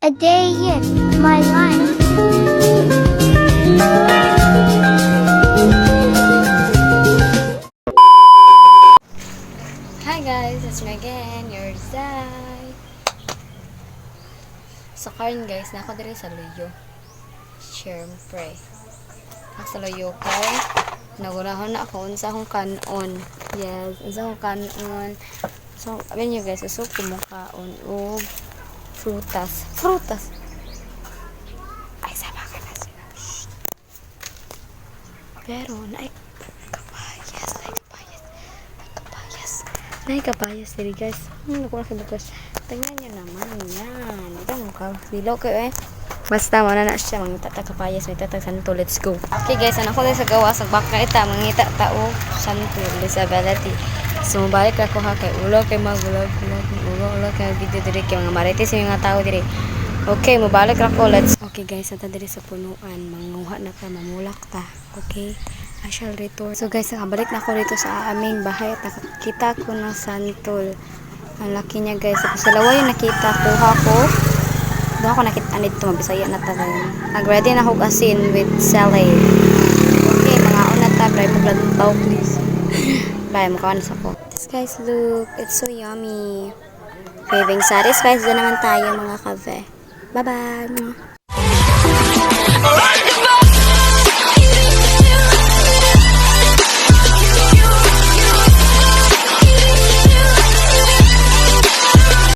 A day in my life. Hi guys, it's me again, your Zai. So karon guys, nako diri sa Luyo. Syempre. Sa Luyo kay nagurahon na ako unsa akong kanon. Yes, unsa akong kanon. So, abin nyo guys, uso kumukaon og frutas. Frutas. Ay, sama ka na sila. Shh. Pero, naik kapayas, naik kapayas. Kapayas. Nay kapayas diri guys. Nakuha sa bukas. Tingnan niyo naman yan. Ito mukha. Dilaw ko eh. Basta mo na siya. Mangita ta kapayas. May tatag santo. Let's go. Okay guys. Anak ko sa gawa. Sa baka ita. Mangita tao. Santo. Disability. So mabalik ako ha. Kay ulo. Kay magulag. Ulo. Kay video diri. Kay mga marites. Yung mga tao diri. Okay. Mabalik ako. Let's. Okay guys. Ata diri sa punuan. Manguha na ta. Mamulak ta. Okay. I shall return. So guys, nakabalik na ako dito sa aming bahay at nakakita ko ng santol. Ang laki niya guys. Sa lawa yung nakita, kuha ko. Doon ako nakita nito, mabisaya na talaga. Nag-ready na ako asin with salad. Okay, mga unat ta. Try mo glantaw please. Bye, mukha na sa ko. This guys, look. It's so yummy. Craving satisfied na naman tayo mga kave. Bye-bye.